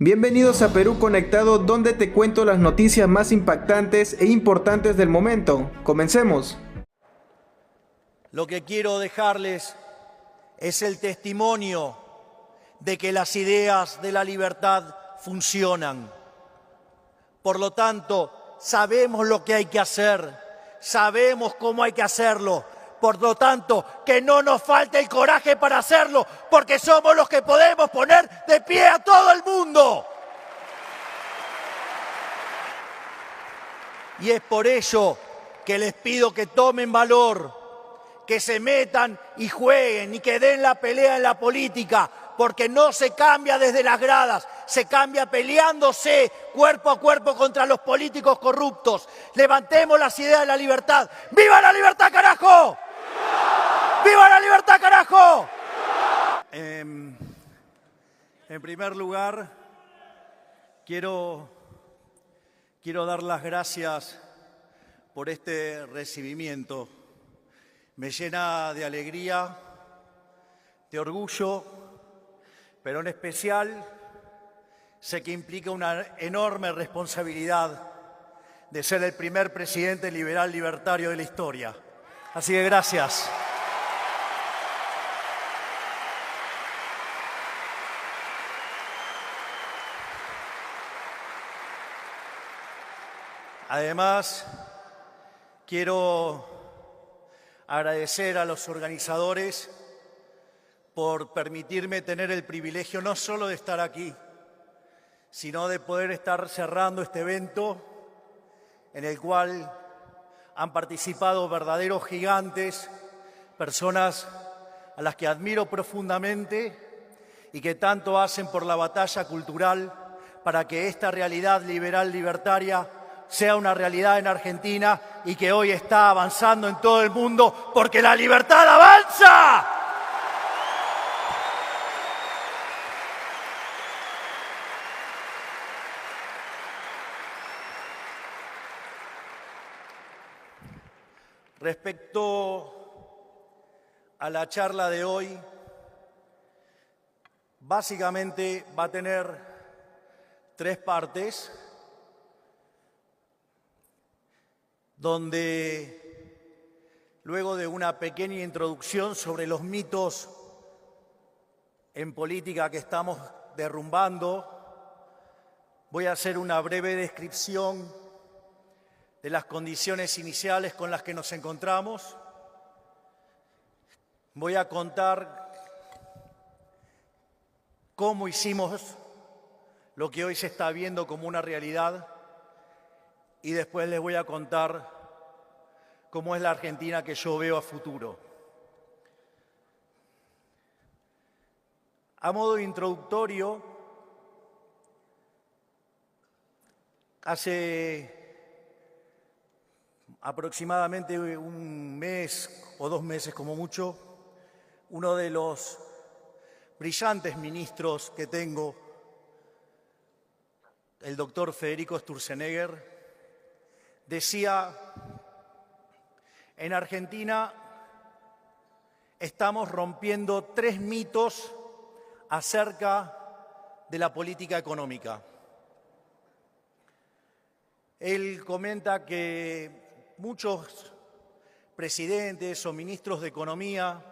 Bienvenidos a Perú Conectado, donde te cuento las noticias más impactantes e importantes del momento. Comencemos. Lo que quiero dejarles es el testimonio de que las ideas de la libertad funcionan. Por lo tanto, sabemos lo que hay que hacer, sabemos cómo hay que hacerlo. Por lo tanto, que no nos falte el coraje para hacerlo, porque somos los que podemos poner de pie a todo el mundo. Y es por ello que les pido que tomen valor, que se metan y jueguen y que den la pelea en la política, porque no se cambia desde las gradas, se cambia peleándose cuerpo a cuerpo contra los políticos corruptos. Levantemos las ideas de la libertad. ¡Viva la libertad, carajo! ¡Viva la libertad, carajo! En primer lugar, quiero dar las gracias por este recibimiento. Me llena de alegría, de orgullo, pero en especial sé que implica una enorme responsabilidad de ser el primer presidente liberal libertario de la historia. Así que gracias. Además, quiero agradecer a los organizadores por permitirme tener el privilegio no solo de estar aquí, sino de poder estar cerrando este evento en el cual han participado verdaderos gigantes, personas a las que admiro profundamente y que tanto hacen por la batalla cultural para que esta realidad liberal libertaria sea una realidad en Argentina y que hoy está avanzando en todo el mundo, porque la libertad avanza. Respecto a la charla de hoy, básicamente va a tener tres partes, donde luego de una pequeña introducción sobre los mitos en política que estamos derrumbando, voy a hacer una breve descripción de las condiciones iniciales con las que nos encontramos. Voy a contar cómo hicimos lo que hoy se está viendo como una realidad y después les voy a contar cómo es la Argentina que yo veo a futuro. A modo introductorio, hace aproximadamente un mes o 2 meses como mucho, uno de los brillantes ministros que tengo, el doctor Federico Sturzenegger, decía: en Argentina estamos rompiendo 3 mitos acerca de la política económica. Él comenta que muchos presidentes o ministros de economía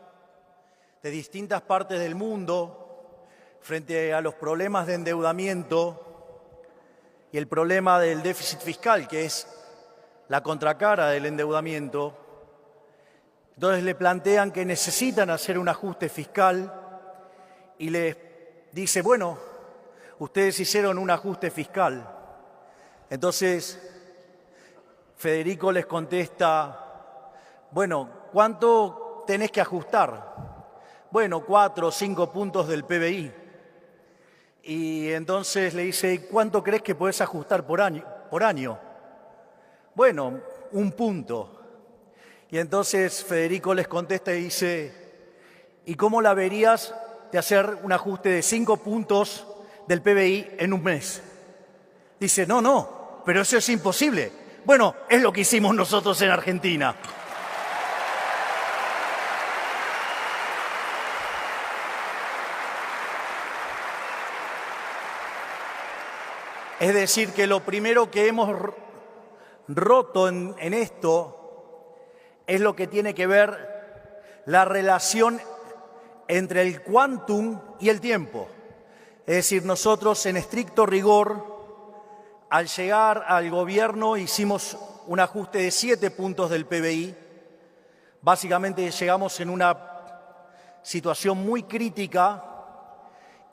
de distintas partes del mundo, frente a los problemas de endeudamiento y el problema del déficit fiscal, que es la contracara del endeudamiento, entonces le plantean que necesitan hacer un ajuste fiscal y les dice: bueno, ustedes hicieron un ajuste fiscal. Entonces Federico les contesta: bueno, ¿cuánto tenés que ajustar? Bueno, 4 o 5 puntos del PBI. Y entonces le dice: ¿cuánto crees que podés ajustar por año? Bueno, 1 punto. Y entonces Federico les contesta y dice: ¿y cómo la verías de hacer un ajuste de 5 puntos del PBI en un mes? Dice: no, pero eso es imposible. Bueno, es lo que hicimos nosotros en Argentina. Es decir, que lo primero que hemos roto en esto es lo que tiene que ver la relación entre el quantum y el tiempo. Es decir, nosotros en estricto rigor, al llegar al gobierno hicimos un ajuste de 7 puntos del PBI. Básicamente llegamos en una situación muy crítica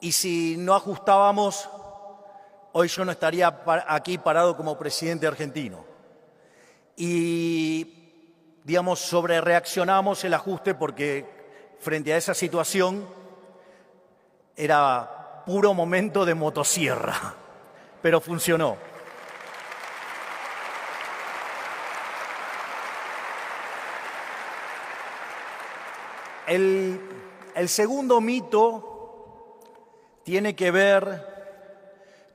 y si no ajustábamos, hoy yo no estaría aquí parado como presidente argentino. Y, digamos, sobrereaccionamos el ajuste porque frente a esa situación era puro momento de motosierra, pero funcionó. El segundo mito tiene que ver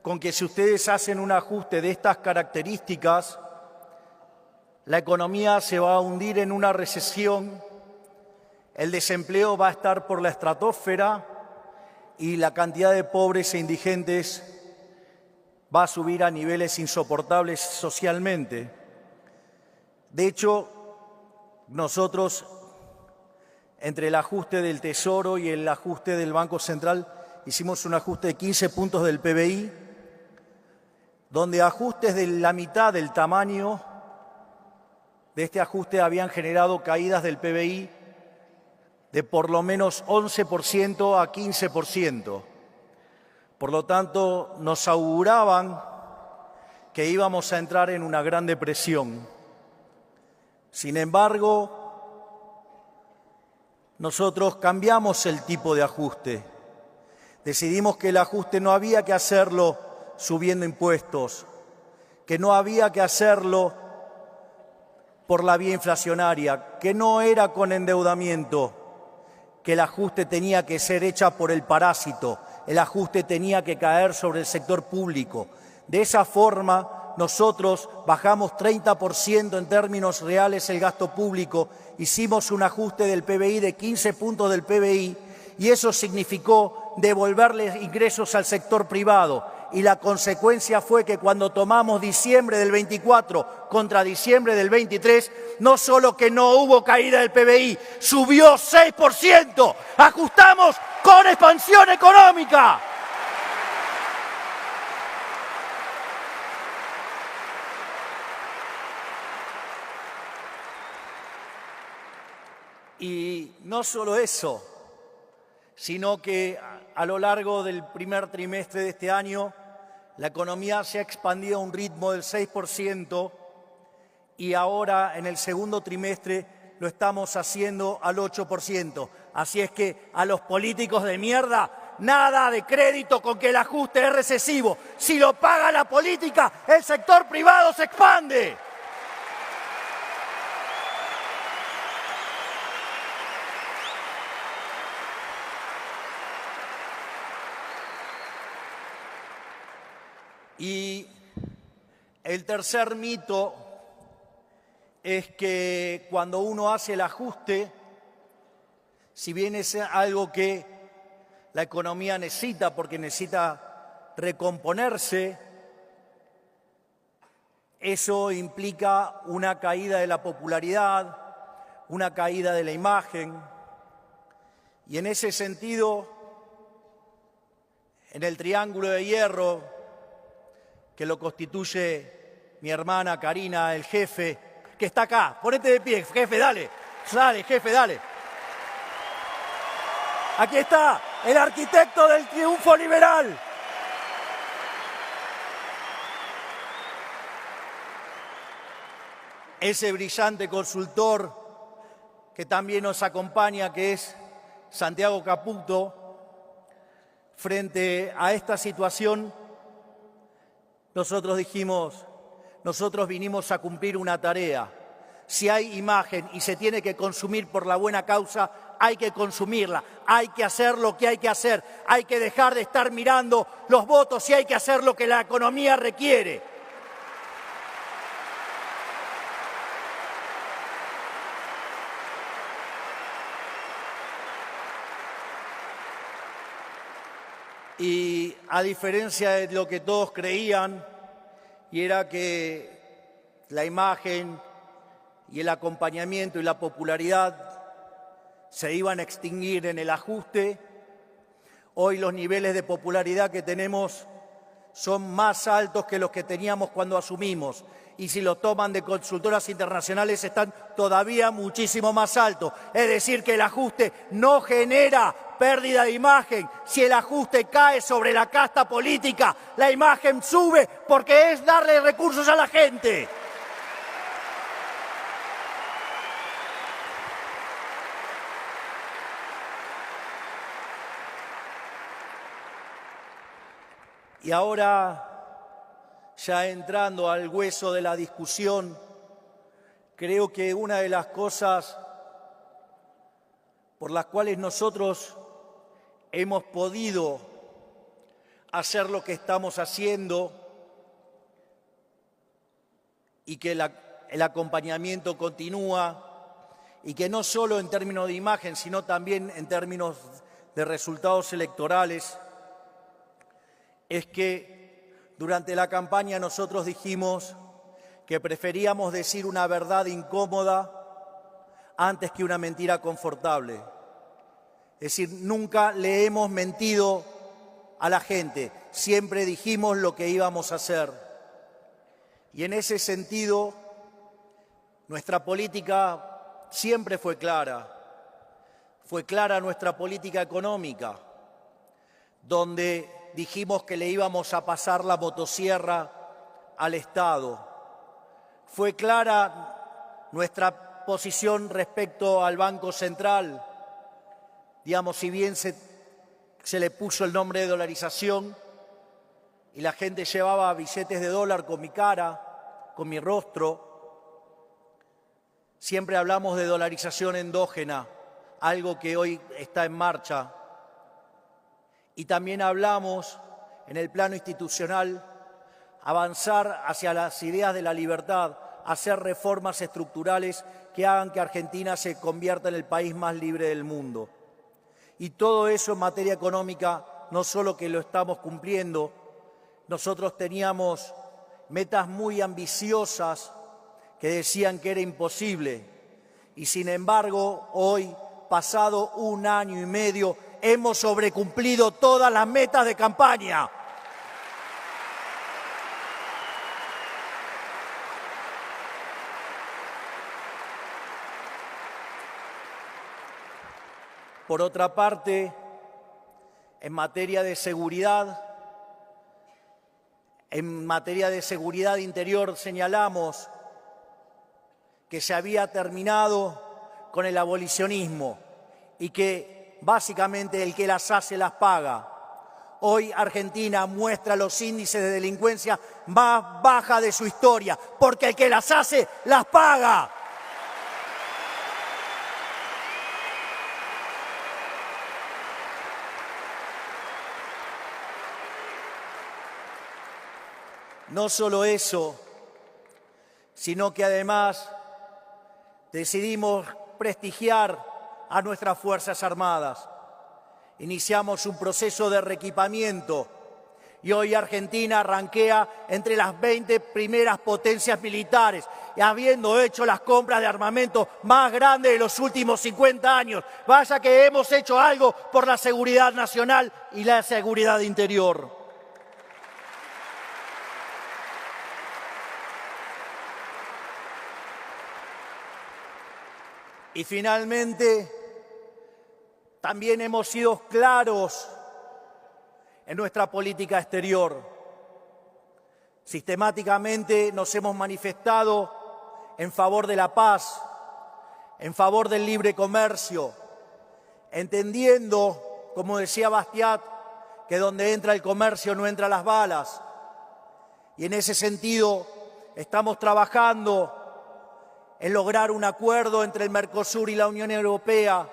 con que si ustedes hacen un ajuste de estas características, la economía se va a hundir en una recesión, el desempleo va a estar por la estratosfera y la cantidad de pobres e indigentes va a subir a niveles insoportables socialmente. De hecho, nosotros, entre el ajuste del Tesoro y el ajuste del Banco Central, hicimos un ajuste de 15 puntos del PBI, donde ajustes de la mitad del tamaño de este ajuste habían generado caídas del PBI de por lo menos 11% a 15%. Por lo tanto, nos auguraban que íbamos a entrar en una gran depresión. Sin embargo, nosotros cambiamos el tipo de ajuste. Decidimos que el ajuste no había que hacerlo subiendo impuestos, que no había que hacerlo por la vía inflacionaria, que no era con endeudamiento, que el ajuste tenía que ser hecho por el parásito, el ajuste tenía que caer sobre el sector público. De esa forma, nosotros bajamos 30% en términos reales el gasto público, hicimos un ajuste del PBI de 15 puntos del PBI y eso significó devolverle ingresos al sector privado. Y la consecuencia fue que cuando tomamos diciembre del 24 contra diciembre del 23, no solo que no hubo caída del PBI, subió 6%. Ajustamos con expansión económica. Y no solo eso, sino que a lo largo del primer trimestre de este año, la economía se ha expandido a un ritmo del 6% y ahora en el segundo trimestre lo estamos haciendo al 8%. Así es que a los políticos de mierda, nada de crédito con que el ajuste es recesivo. Si lo paga la política, el sector privado se expande. Y el tercer mito es que cuando uno hace el ajuste, si bien es algo que la economía necesita porque necesita recomponerse, eso implica una caída de la popularidad, una caída de la imagen. Y en ese sentido, en el triángulo de hierro que lo constituye mi hermana Karina, el jefe, que está acá. Ponete de pie, jefe, dale. Dale, jefe, dale. Aquí está, el arquitecto del triunfo liberal. Ese brillante consultor que también nos acompaña, que es Santiago Caputo, frente a esta situación, nosotros dijimos, nosotros vinimos a cumplir una tarea. Si hay imagen y se tiene que consumir por la buena causa, hay que consumirla, hay que hacer lo que hay que hacer, hay que dejar de estar mirando los votos y hay que hacer lo que la economía requiere. Y a diferencia de lo que todos creían, y era que la imagen y el acompañamiento y la popularidad se iban a extinguir en el ajuste, hoy los niveles de popularidad que tenemos son más altos que los que teníamos cuando asumimos. Y si lo toman de consultoras internacionales, están todavía muchísimo más altos. Es decir, que el ajuste no genera pérdida de imagen. Si el ajuste cae sobre la casta política, la imagen sube porque es darle recursos a la gente. Y ahora, ya entrando al hueso de la discusión, creo que una de las cosas por las cuales nosotros hemos podido hacer lo que estamos haciendo y que el acompañamiento continúa, y que no solo en términos de imagen, sino también en términos de resultados electorales, es que durante la campaña nosotros dijimos que preferíamos decir una verdad incómoda antes que una mentira confortable. Es decir, nunca le hemos mentido a la gente, siempre dijimos lo que íbamos a hacer. Y en ese sentido, nuestra política siempre fue clara nuestra política económica, donde dijimos que le íbamos a pasar la motosierra al Estado. Fue clara nuestra posición respecto al Banco Central. Digamos, si bien se le puso el nombre de dolarización y la gente llevaba billetes de dólar con mi cara, con mi rostro, siempre hablamos de dolarización endógena, algo que hoy está en marcha. Y también hablamos, en el plano institucional, avanzar hacia las ideas de la libertad, hacer reformas estructurales que hagan que Argentina se convierta en el país más libre del mundo. Y todo eso en materia económica, no solo que lo estamos cumpliendo, nosotros teníamos metas muy ambiciosas que decían que era imposible. Y sin embargo, hoy, pasado 1 año y medio, hemos sobrecumplido todas las metas de campaña. Por otra parte, en materia de seguridad interior señalamos que se había terminado con el abolicionismo y que básicamente el que las hace las paga. Hoy Argentina muestra los índices de delincuencia más baja de su historia, porque el que las hace las paga. No solo eso, sino que además decidimos prestigiar a nuestras Fuerzas Armadas. Iniciamos un proceso de reequipamiento y hoy Argentina ranquea entre las 20 primeras potencias militares, y habiendo hecho las compras de armamento más grandes de los últimos 50 años. Vaya que hemos hecho algo por la seguridad nacional y la seguridad interior. Y finalmente, también hemos sido claros en nuestra política exterior. Sistemáticamente nos hemos manifestado en favor de la paz, en favor del libre comercio, entendiendo, como decía Bastiat, que donde entra el comercio no entran las balas. Y en ese sentido estamos trabajando en lograr un acuerdo entre el Mercosur y la Unión Europea.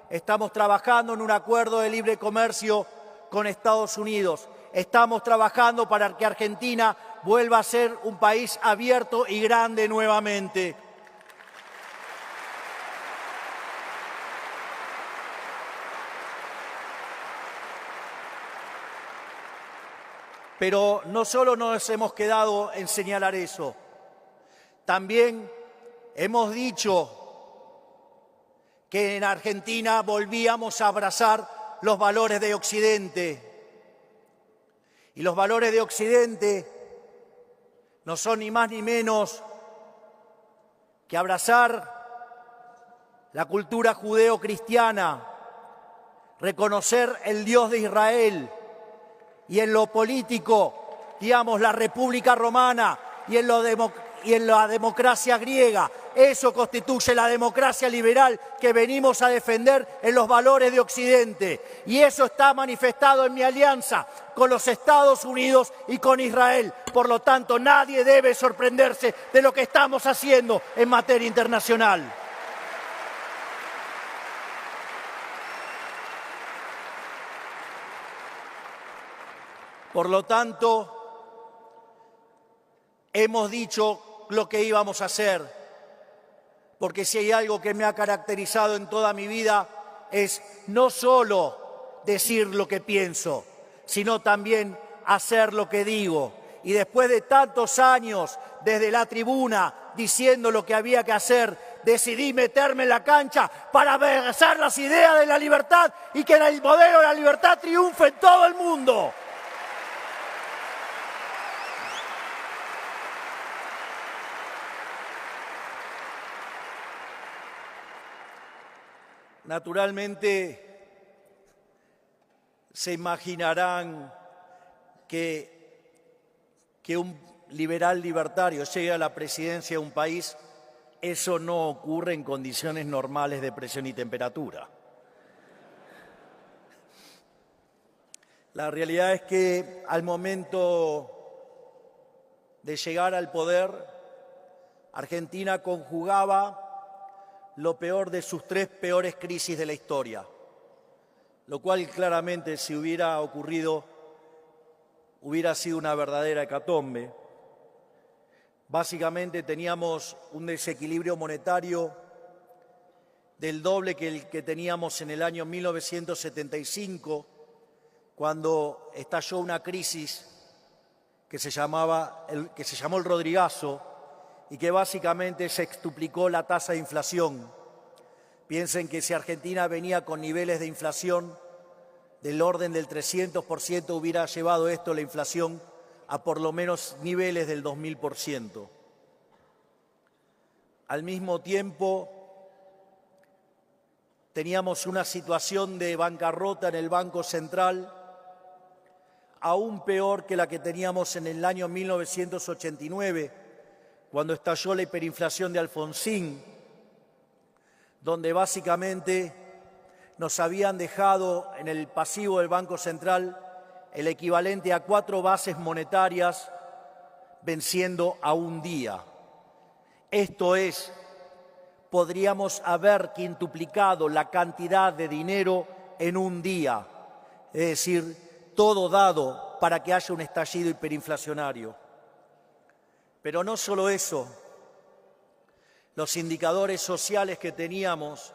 Estamos trabajando en un acuerdo de libre comercio con Estados Unidos. Estamos trabajando para que Argentina vuelva a ser un país abierto y grande nuevamente. Pero no solo nos hemos quedado en señalar eso, también hemos dicho que en Argentina volvíamos a abrazar los valores de Occidente. Y los valores de Occidente no son ni más ni menos que abrazar la cultura judeo-cristiana, reconocer el Dios de Israel y en lo político, digamos, la República Romana y en la democracia griega. Eso constituye la democracia liberal que venimos a defender en los valores de Occidente. Y eso está manifestado en mi alianza con los Estados Unidos y con Israel. Por lo tanto, nadie debe sorprenderse de lo que estamos haciendo en materia internacional. Por lo tanto, hemos dicho lo que íbamos a hacer, porque si hay algo que me ha caracterizado en toda mi vida es no solo decir lo que pienso, sino también hacer lo que digo. Y después de tantos años desde la tribuna diciendo lo que había que hacer, decidí meterme en la cancha para abrazar las ideas de la libertad y que el modelo de la libertad triunfe en todo el mundo. Naturalmente, se imaginarán que un liberal libertario llegue a la presidencia de un país, eso no ocurre en condiciones normales de presión y temperatura. La realidad es que al momento de llegar al poder, Argentina conjugaba lo peor de sus 3 peores crisis de la historia, lo cual claramente, si hubiera ocurrido, hubiera sido una verdadera hecatombe. Básicamente teníamos un desequilibrio monetario del doble que el que teníamos en el año 1975, cuando estalló una crisis que se llamó el Rodrigazo, y que básicamente sextuplicó la tasa de inflación. Piensen que si Argentina venía con niveles de inflación del orden del 300%, hubiera llevado esto, la inflación, a por lo menos niveles del 2000%. Al mismo tiempo, teníamos una situación de bancarrota en el Banco Central, aún peor que la que teníamos en el año 1989, cuando estalló la hiperinflación de Alfonsín, donde básicamente nos habían dejado en el pasivo del Banco Central el equivalente a 4 bases monetarias venciendo a un día. Esto es, podríamos haber quintuplicado la cantidad de dinero en un día, es decir, todo dado para que haya un estallido hiperinflacionario. Pero no solo eso, los indicadores sociales que teníamos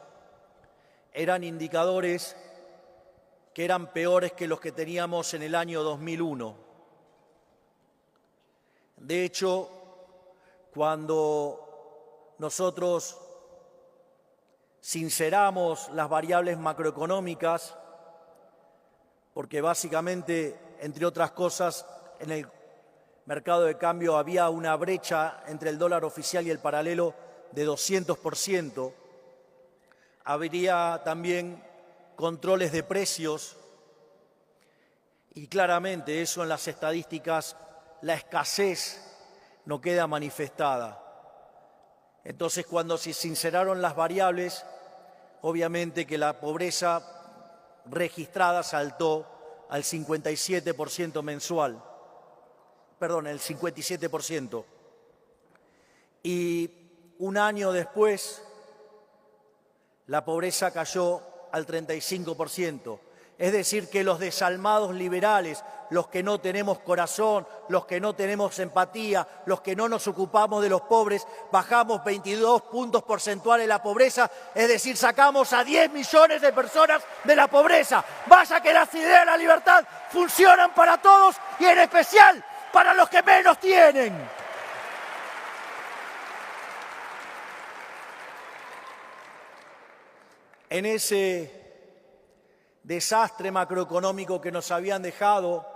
eran indicadores que eran peores que los que teníamos en el año 2001. De hecho, cuando nosotros sinceramos las variables macroeconómicas, porque básicamente, entre otras cosas, en el mercado de cambio había una brecha entre el dólar oficial y el paralelo de 200%. Habría también controles de precios y claramente eso en las estadísticas, la escasez no queda manifestada. Entonces, cuando se sinceraron las variables, obviamente que la pobreza registrada saltó al 57% mensual. Perdón, el 57%. Y un año después, la pobreza cayó al 35%. Es decir, que los desalmados liberales, los que no tenemos corazón, los que no tenemos empatía, los que no nos ocupamos de los pobres, bajamos 22 puntos porcentuales la pobreza, es decir, sacamos a 10 millones de personas de la pobreza. Vaya que las ideas de la libertad funcionan para todos y en especial para los que menos tienen. En ese desastre macroeconómico que nos habían dejado,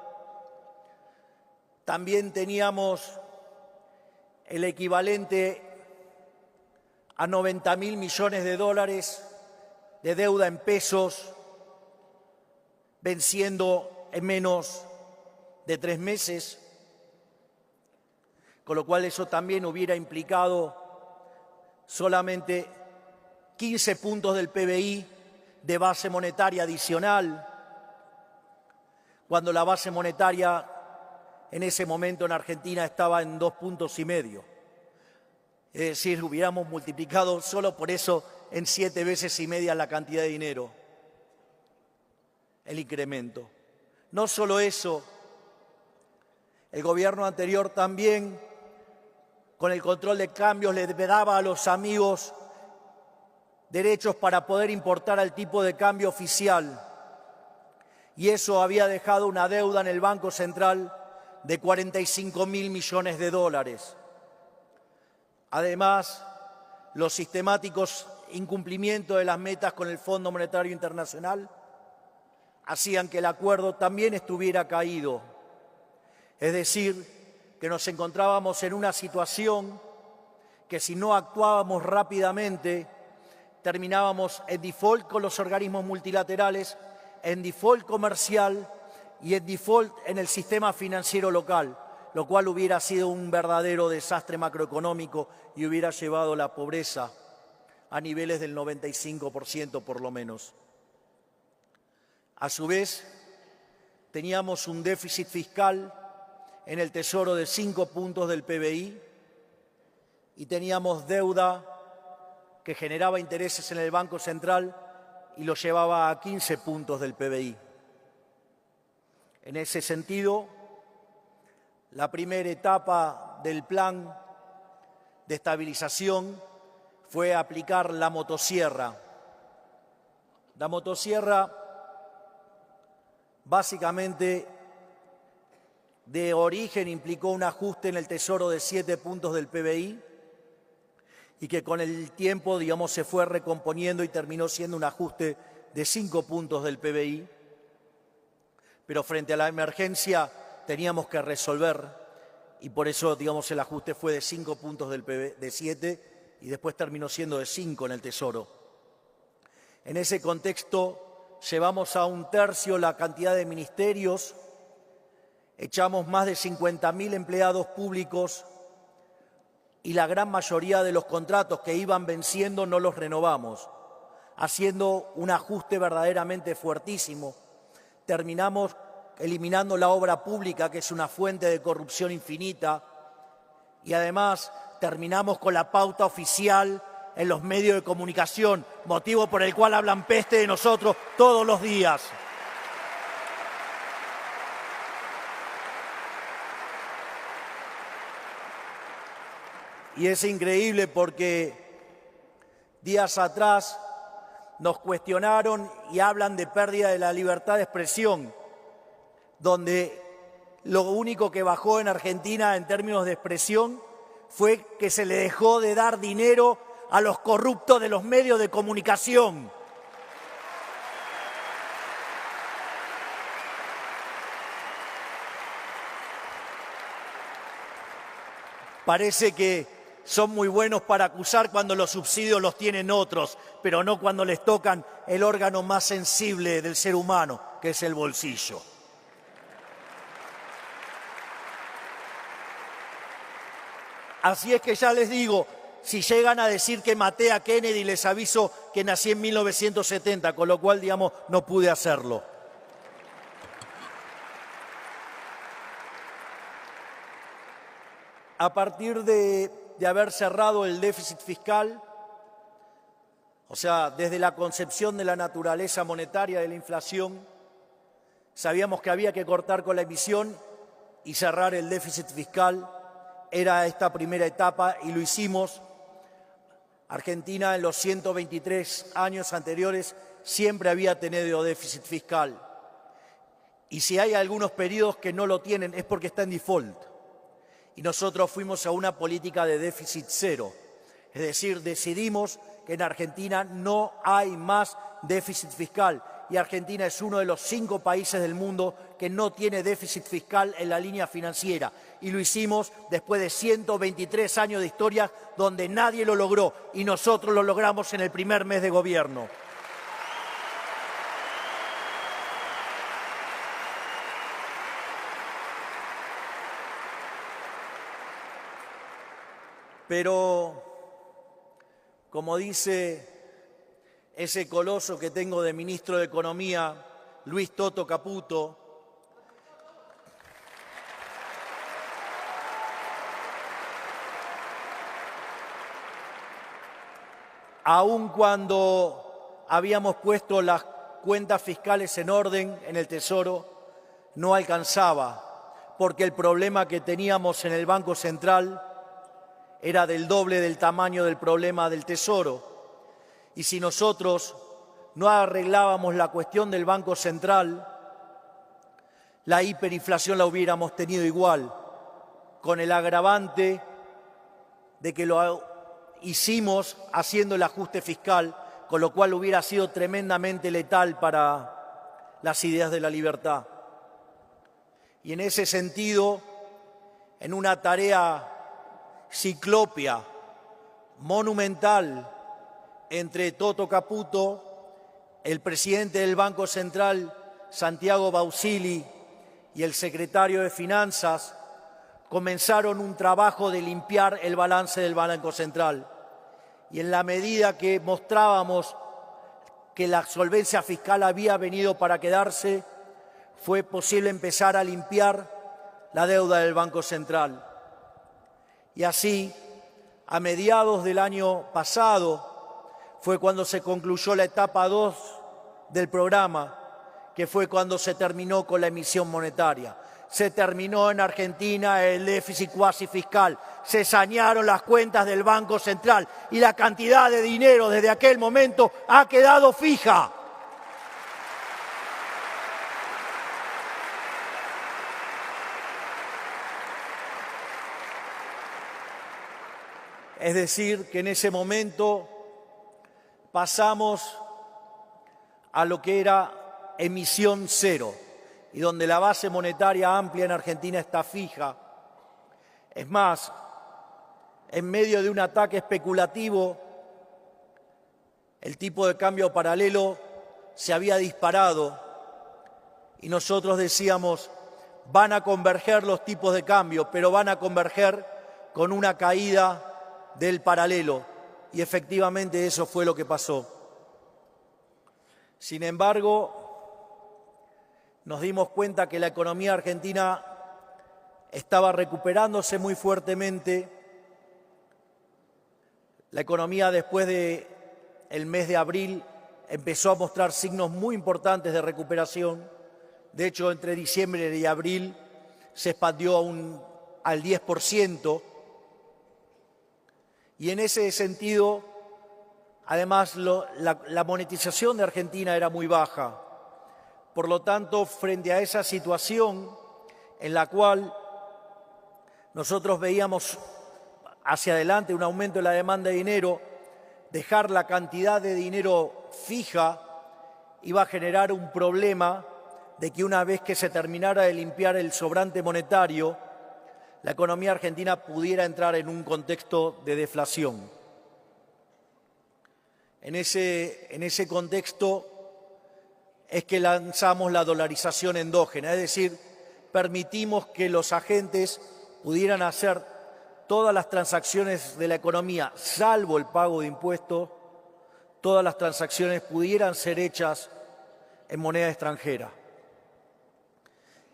también teníamos el equivalente a 90.000 millones de dólares de deuda en pesos, venciendo en menos de 3 meses, con lo cual eso también hubiera implicado solamente 15 puntos del PBI de base monetaria adicional, cuando la base monetaria en ese momento en Argentina estaba en 2,5 puntos. Es decir, hubiéramos multiplicado solo por eso en 7,5 veces la cantidad de dinero, el incremento. No solo eso, el gobierno anterior también, con el control de cambios, le daba a los amigos derechos para poder importar al tipo de cambio oficial. Y eso había dejado una deuda en el Banco Central de 45.000 millones de dólares. Además, los sistemáticos incumplimientos de las metas con el Fondo Monetario Internacional hacían que el acuerdo también estuviera caído. Es decir, que nos encontrábamos en una situación que si no actuábamos rápidamente, terminábamos en default con los organismos multilaterales, en default comercial y en default en el sistema financiero local, lo cual hubiera sido un verdadero desastre macroeconómico y hubiera llevado la pobreza a niveles del 95% por lo menos. A su vez, teníamos un déficit fiscal en el Tesoro de 5 puntos del PBI y teníamos deuda que generaba intereses en el Banco Central y lo llevaba a 15 puntos del PBI. En ese sentido, la primera etapa del plan de estabilización fue aplicar la motosierra. La motosierra, básicamente, de origen implicó un ajuste en el Tesoro de 7 puntos del PBI, y que con el tiempo, digamos, se fue recomponiendo y terminó siendo un ajuste de 5 puntos del PBI. Pero frente a la emergencia teníamos que resolver y por eso, digamos, el ajuste fue de 5 puntos del PBI, de 7, y después terminó siendo de 5 en el Tesoro. En ese contexto llevamos a 1/3 la cantidad de ministerios, echamos más de 50.000 empleados públicos y la gran mayoría de los contratos que iban venciendo no los renovamos, haciendo un ajuste verdaderamente fuertísimo. Terminamos eliminando la obra pública, que es una fuente de corrupción infinita, y además terminamos con la pauta oficial en los medios de comunicación, motivo por el cual hablan peste de nosotros todos los días. Y es increíble porque días atrás nos cuestionaron y hablan de pérdida de la libertad de expresión, donde lo único que bajó en Argentina en términos de expresión fue que se le dejó de dar dinero a los corruptos de los medios de comunicación. Parece que son muy buenos para acusar cuando los subsidios los tienen otros, pero no cuando les tocan el órgano más sensible del ser humano, que es el bolsillo. Así es que ya les digo, si llegan a decir que maté a Kennedy, les aviso que nací en 1970, con lo cual, digamos, no pude hacerlo. A partir de haber cerrado el déficit fiscal, o sea, desde la concepción de la naturaleza monetaria de la inflación, Sabíamos que había que cortar con la emisión y cerrar el déficit fiscal. Era esta primera etapa y lo hicimos. Argentina en los 123 años anteriores siempre había tenido déficit fiscal. Y si hay algunos periodos que no lo tienen es porque está en default. Y nosotros fuimos a una política de déficit cero. Es decir, decidimos que en Argentina no hay más déficit fiscal. Y Argentina es uno de los 5 países del mundo que no tiene déficit fiscal en la línea financiera. Y lo hicimos después de 123 años de historia donde nadie lo logró y nosotros lo logramos en el primer mes de gobierno. Pero, como dice ese coloso que tengo de ministro de Economía, Luis Toto Caputo, aun cuando habíamos puesto las cuentas fiscales en orden en el Tesoro, no alcanzaba, porque el problema que teníamos en el Banco Central era del doble del tamaño del problema del Tesoro. Y si nosotros no arreglábamos la cuestión del Banco Central, la hiperinflación la hubiéramos tenido igual, con el agravante de que lo hicimos haciendo el ajuste fiscal, con lo cual hubiera sido tremendamente letal para las ideas de la libertad. Y en ese sentido, en una tarea ciclópea, monumental, entre Toto Caputo, el presidente del Banco Central, Santiago Bausili, y el secretario de Finanzas, comenzaron un trabajo de limpiar el balance del Banco Central. Y en la medida que mostrábamos que la solvencia fiscal había venido para quedarse, fue posible empezar a limpiar la deuda del Banco Central. Y así, a mediados del año pasado, fue cuando se concluyó la etapa 2 del programa, que fue cuando se terminó con la emisión monetaria. Se terminó en Argentina el déficit cuasi fiscal, se sanearon las cuentas del Banco Central y la cantidad de dinero desde aquel momento ha quedado fija. Es decir, que en ese momento pasamos a lo que era emisión cero, y donde la base monetaria amplia en Argentina está fija. Es más, en medio de un ataque especulativo, el tipo de cambio paralelo se había disparado y nosotros decíamos, van a converger los tipos de cambio, pero van a converger con una caída del paralelo. Y efectivamente eso fue lo que pasó. Sin embargo, nos dimos cuenta que la economía argentina estaba recuperándose muy fuertemente. La economía después del mes de abril empezó a mostrar signos muy importantes de recuperación. De hecho, entre diciembre y abril se expandió al 10%. Y en ese sentido, además, la monetización de Argentina era muy baja. Por lo tanto, frente a esa situación en la cual nosotros veíamos hacia adelante un aumento de la demanda de dinero, dejar la cantidad de dinero fija iba a generar un problema de que una vez que se terminara de limpiar el sobrante monetario, la economía argentina pudiera entrar en un contexto de deflación. En ese contexto es que lanzamos la dolarización endógena, es decir, permitimos que los agentes pudieran hacer todas las transacciones de la economía, salvo el pago de impuestos, todas las transacciones pudieran ser hechas en moneda extranjera.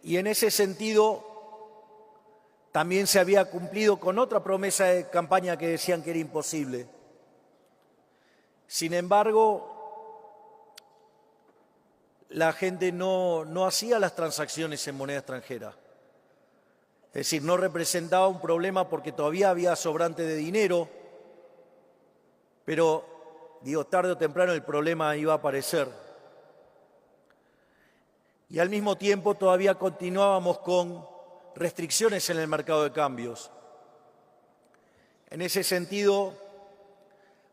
Y en ese sentido, también se había cumplido con otra promesa de campaña que decían que era imposible. Sin embargo, la gente no hacía las transacciones en moneda extranjera. Es decir, no representaba un problema porque todavía había sobrante de dinero, pero, tarde o temprano el problema iba a aparecer. Y al mismo tiempo todavía continuábamos con restricciones en el mercado de cambios. En ese sentido,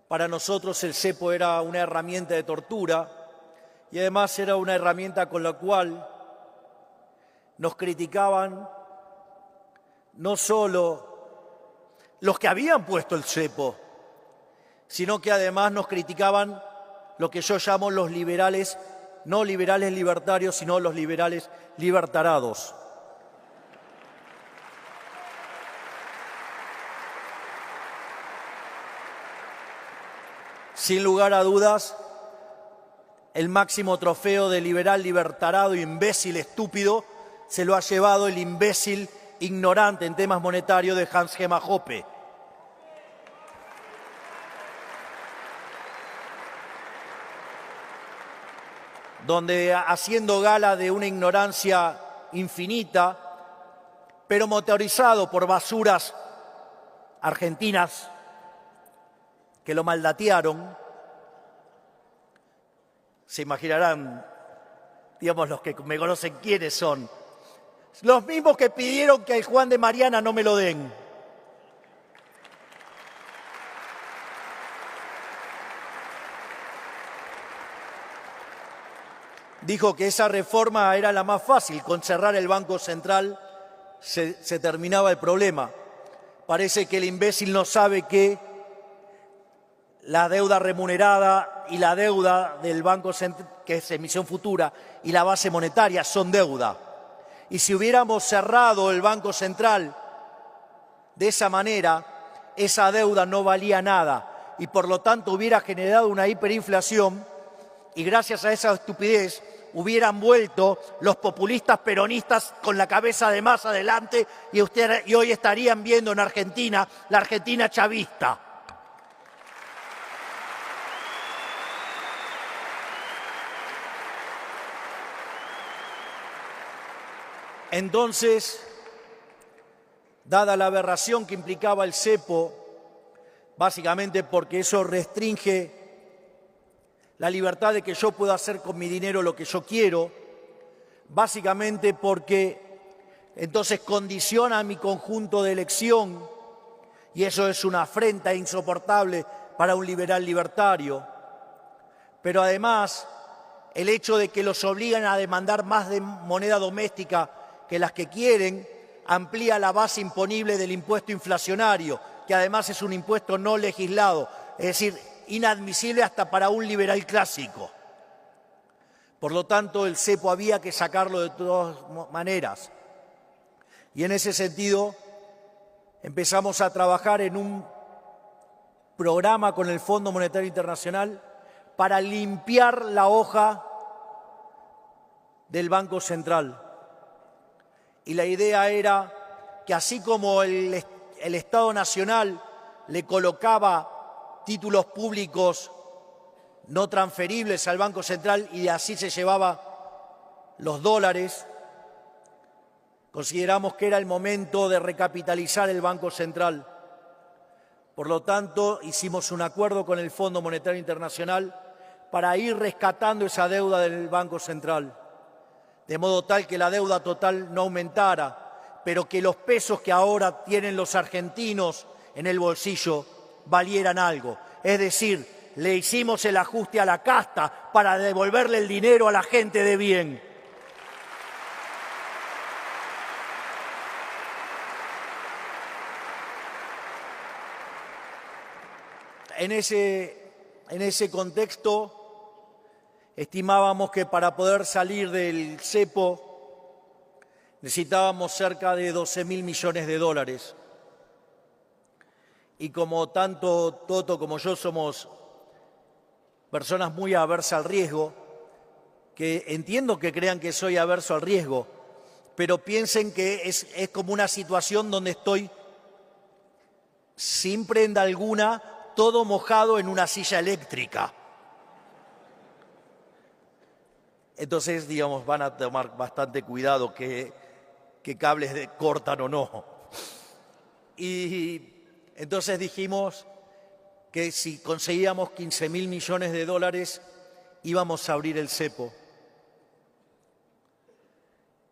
para nosotros el cepo era una herramienta de tortura y además era una herramienta con la cual nos criticaban no solo los que habían puesto el cepo, sino que además nos criticaban lo que yo llamo los liberales, no liberales libertarios, sino los liberales libertarados. Sin lugar a dudas, el máximo trofeo de liberal libertarado, imbécil, estúpido, se lo ha llevado el imbécil ignorante en temas monetarios de Hans-Hermann Hoppe. Donde, haciendo gala de una ignorancia infinita, pero motorizado por basuras argentinas que lo maldatearon, se imaginarán, los que me conocen quiénes son. Los mismos que pidieron que el Juan de Mariana no me lo den. Dijo que esa reforma era la más fácil, con cerrar el Banco Central se terminaba el problema. Parece que el imbécil no sabe que la deuda remunerada y la deuda del Banco Central, que es emisión futura, y la base monetaria son deuda. Y si hubiéramos cerrado el Banco Central de esa manera, esa deuda no valía nada y por lo tanto hubiera generado una hiperinflación y gracias a esa estupidez hubieran vuelto los populistas peronistas con la cabeza de más adelante y hoy estarían viendo en Argentina la Argentina chavista. Entonces, dada la aberración que implicaba el cepo, básicamente porque eso restringe la libertad de que yo pueda hacer con mi dinero lo que yo quiero, básicamente porque entonces condiciona mi conjunto de elección y eso es una afrenta insoportable para un liberal libertario. Pero además, el hecho de que los obligan a demandar más de moneda doméstica que las que quieren, amplía la base imponible del impuesto inflacionario, que además es un impuesto no legislado, es decir, inadmisible hasta para un liberal clásico. Por lo tanto, el cepo había que sacarlo de todas maneras. Y en ese sentido, empezamos a trabajar en un programa con el Fondo Monetario Internacional para limpiar la hoja del Banco Central. Y la idea era que así como el Estado Nacional le colocaba títulos públicos no transferibles al Banco Central y así se llevaba los dólares, consideramos que era el momento de recapitalizar el Banco Central. Por lo tanto, hicimos un acuerdo con el Fondo Monetario Internacional para ir rescatando esa deuda del Banco Central, de modo tal que la deuda total no aumentara, pero que los pesos que ahora tienen los argentinos en el bolsillo valieran algo. Es decir, le hicimos el ajuste a la casta para devolverle el dinero a la gente de bien. En ese contexto, estimábamos que para poder salir del cepo necesitábamos cerca de 12.000 millones de dólares. Y como tanto Toto como yo somos personas muy aversas al riesgo, que entiendo que crean que soy averso al riesgo, pero piensen que es como una situación donde estoy sin prenda alguna, todo mojado en una silla eléctrica. Entonces, digamos, van a tomar bastante cuidado qué cables cortan o no. Y entonces dijimos que si conseguíamos 15.000 millones de dólares íbamos a abrir el cepo.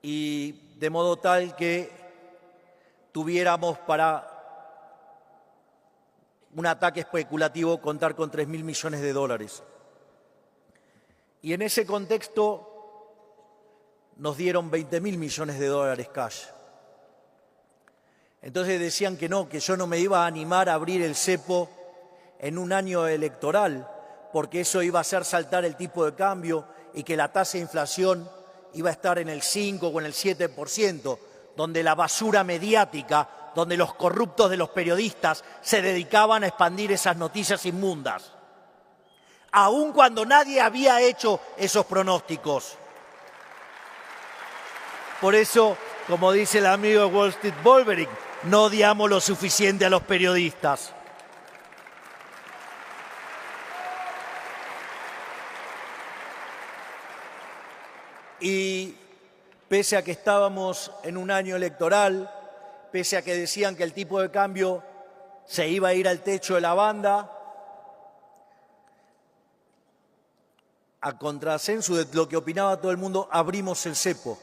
Y de modo tal que tuviéramos para un ataque especulativo contar con 3.000 millones de dólares. Y en ese contexto nos dieron 20.000 millones de dólares cash. Entonces decían que no, que yo no me iba a animar a abrir el cepo en un año electoral, porque eso iba a hacer saltar el tipo de cambio y que la tasa de inflación iba a estar en el 5 o en el 7%, donde la basura mediática, donde los corruptos de los periodistas se dedicaban a expandir esas noticias inmundas, aun cuando nadie había hecho esos pronósticos. Por eso, como dice el amigo de Wall Street Wolverine, no odiamos lo suficiente a los periodistas. Y pese a que estábamos en un año electoral, pese a que decían que el tipo de cambio se iba a ir al techo de la banda, a contrasenso de lo que opinaba todo el mundo, abrimos el cepo.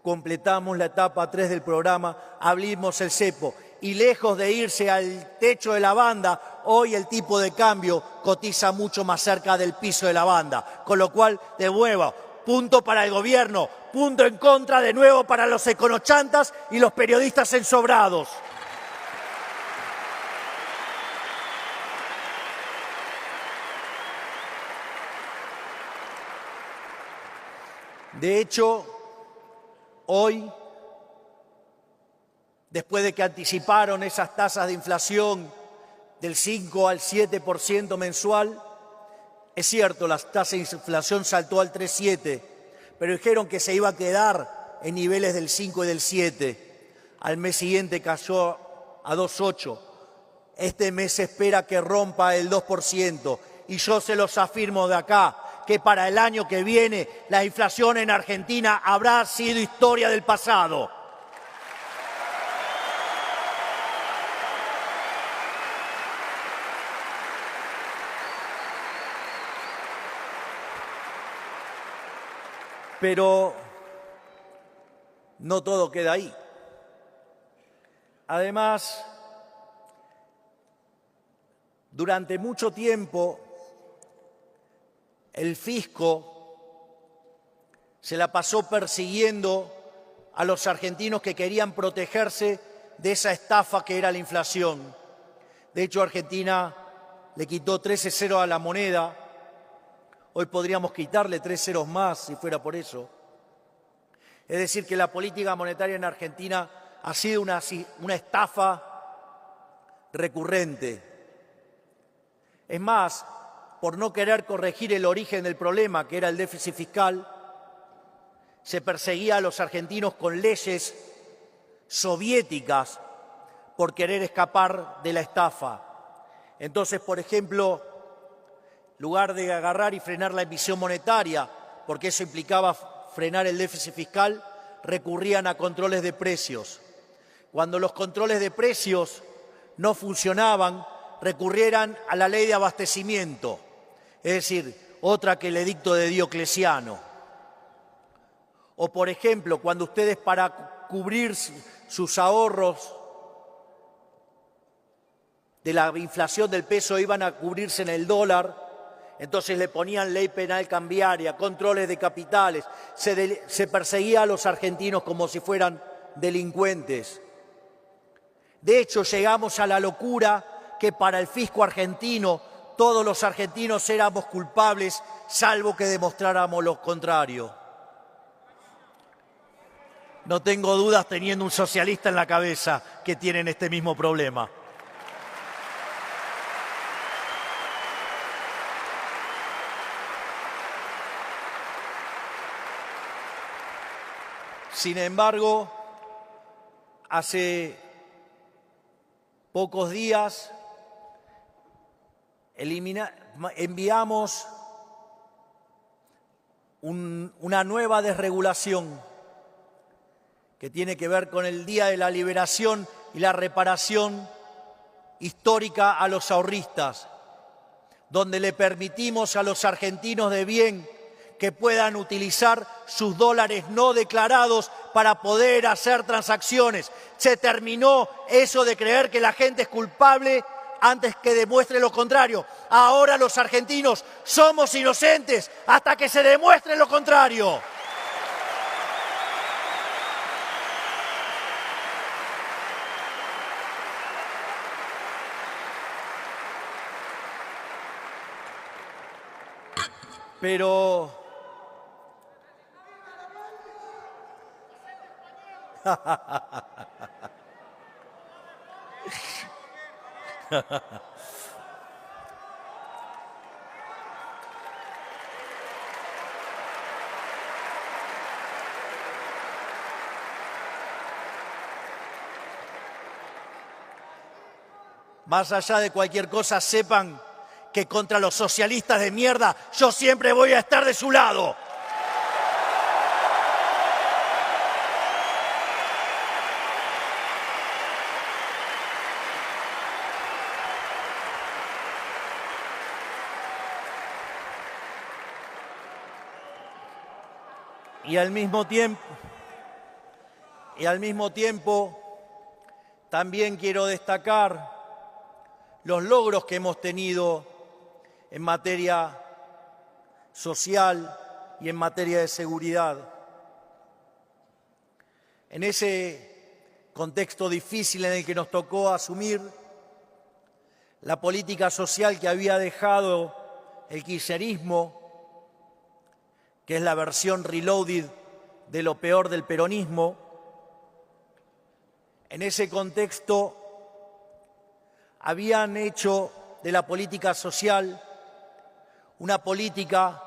Completamos la etapa 3 del programa, abrimos el cepo. Y lejos de irse al techo de la banda, hoy el tipo de cambio cotiza mucho más cerca del piso de la banda. Con lo cual, de nuevo, punto para el gobierno, punto en contra de nuevo para los econochantas y los periodistas ensobrados. De hecho, hoy, después de que anticiparon esas tasas de inflación del 5 al 7% mensual, es cierto, la tasa de inflación saltó al 3,7, pero dijeron que se iba a quedar en niveles del 5 y del 7. Al mes siguiente cayó a 2,8. Este mes se espera que rompa el 2%. Y yo se los afirmo de acá, que para el año que viene la inflación en Argentina habrá sido historia del pasado. Pero no todo queda ahí. Además, durante mucho tiempo, el fisco se la pasó persiguiendo a los argentinos que querían protegerse de esa estafa que era la inflación. De hecho, Argentina le quitó 13 ceros a la moneda. Hoy podríamos quitarle 3 ceros más si fuera por eso. Es decir, que la política monetaria en Argentina ha sido una estafa recurrente. Es más, por no querer corregir el origen del problema, que era el déficit fiscal, se perseguía a los argentinos con leyes soviéticas por querer escapar de la estafa. Entonces, por ejemplo, en lugar de agarrar y frenar la emisión monetaria, porque eso implicaba frenar el déficit fiscal, recurrían a controles de precios. Cuando los controles de precios no funcionaban, recurrieran a la ley de abastecimiento, es decir, otra que el edicto de Diocleciano. O, por ejemplo, cuando ustedes para cubrir sus ahorros de la inflación del peso iban a cubrirse en el dólar, entonces le ponían ley penal cambiaria, controles de capitales, se perseguía a los argentinos como si fueran delincuentes. De hecho, llegamos a la locura que para el fisco argentino todos los argentinos éramos culpables, salvo que demostráramos lo contrario. No tengo dudas, teniendo un socialista en la cabeza, que tienen este mismo problema. Sin embargo, hace pocos días enviamos una nueva desregulación que tiene que ver con el Día de la Liberación y la reparación histórica a los ahorristas, donde le permitimos a los argentinos de bien que puedan utilizar sus dólares no declarados para poder hacer transacciones. Se terminó eso de creer que la gente es culpable antes que demuestre lo contrario. Ahora los argentinos somos inocentes hasta que se demuestre lo contrario. Pero más allá de cualquier cosa, sepan que contra los socialistas de mierda yo siempre voy a estar de su lado. Y al mismo tiempo, también quiero destacar los logros que hemos tenido en materia social y en materia de seguridad. En ese contexto difícil en el que nos tocó asumir la política social que había dejado el kirchnerismo, que es la versión reloaded de lo peor del peronismo, en ese contexto habían hecho de la política social una política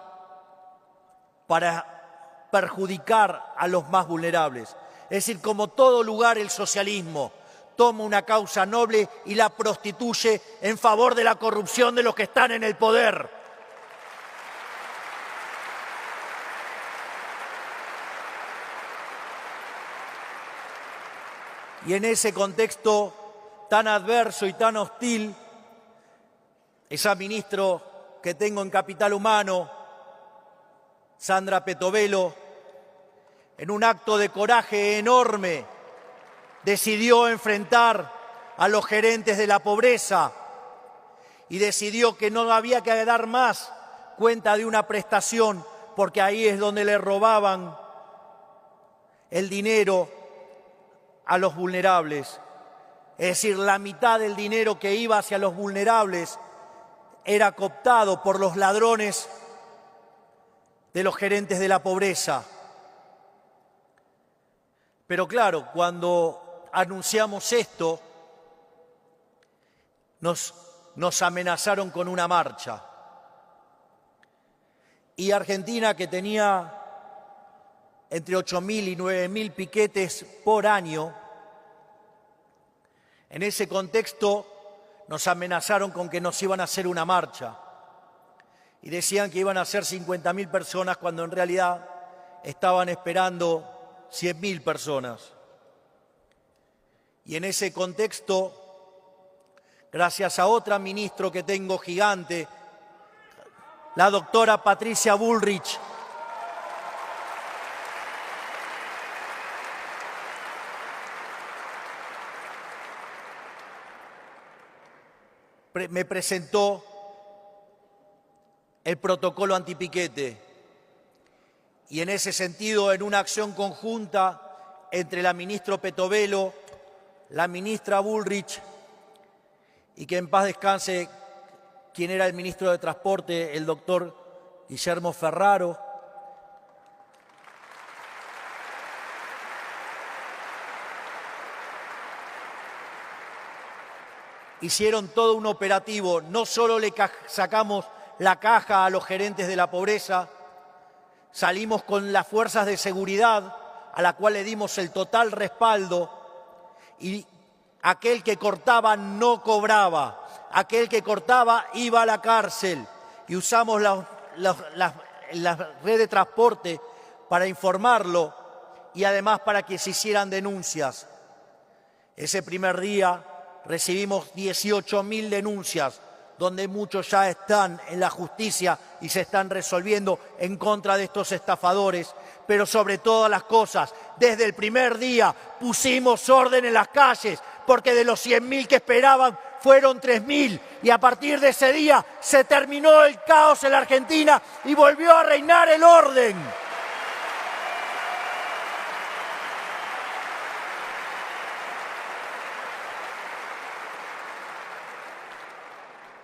para perjudicar a los más vulnerables. Es decir, como todo lugar, el socialismo toma una causa noble y la prostituye en favor de la corrupción de los que están en el poder. Y en ese contexto tan adverso y tan hostil, esa ministra que tengo en Capital Humano, Sandra Petovelo, en un acto de coraje enorme, decidió enfrentar a los gerentes de la pobreza y decidió que no había que dar más cuenta de una prestación, porque ahí es donde le robaban el dinero a los vulnerables. Es decir, la mitad del dinero que iba hacia los vulnerables era cooptado por los ladrones de los gerentes de la pobreza. Pero claro, cuando anunciamos esto, nos amenazaron con una marcha. Y Argentina, que tenía entre 8.000 y 9.000 piquetes por año, en ese contexto nos amenazaron con que nos iban a hacer una marcha. Y decían que iban a ser 50.000 personas cuando en realidad estaban esperando 100.000 personas. Y en ese contexto, gracias a otra ministra que tengo gigante, la doctora Patricia Bullrich, me presentó el protocolo antipiquete. Y en ese sentido, en una acción conjunta entre la ministra Petovelo, la ministra Bullrich, y que en paz descanse quien era el ministro de Transporte, el doctor Guillermo Ferraro, hicieron todo un operativo. No solo le sacamos la caja a los gerentes de la pobreza, salimos con las fuerzas de seguridad, a la cual le dimos el total respaldo, y aquel que cortaba no cobraba, aquel que cortaba iba a la cárcel, y usamos la red de transporte para informarlo y además para que se hicieran denuncias. Ese primer día recibimos 18.000 denuncias, donde muchos ya están en la justicia y se están resolviendo en contra de estos estafadores. Pero sobre todas las cosas, desde el primer día pusimos orden en las calles, porque de los 100.000 que esperaban fueron 3.000. Y a partir de ese día se terminó el caos en la Argentina y volvió a reinar el orden.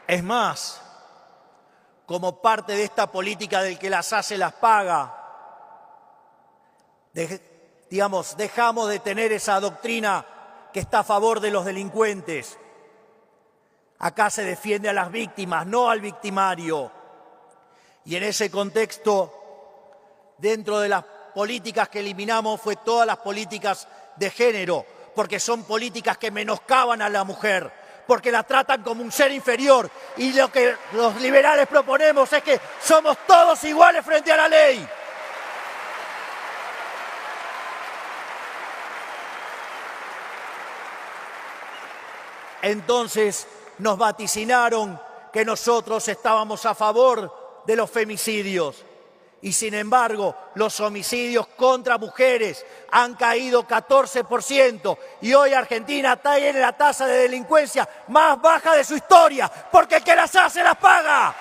Es más, como parte de esta política del que las hace las paga, dejamos de tener esa doctrina que está a favor de los delincuentes. Acá se defiende a las víctimas, no al victimario. Y en ese contexto, dentro de las políticas que eliminamos, fue todas las políticas de género, porque son políticas que menoscaban a la mujer, porque la tratan como un ser inferior. Y lo que los liberales proponemos es que somos todos iguales frente a la ley. Entonces nos vaticinaron que nosotros estábamos a favor de los femicidios. Y sin embargo, los homicidios contra mujeres han caído 14%. Y hoy Argentina tiene la tasa de delincuencia más baja de su historia, porque el que las hace las paga.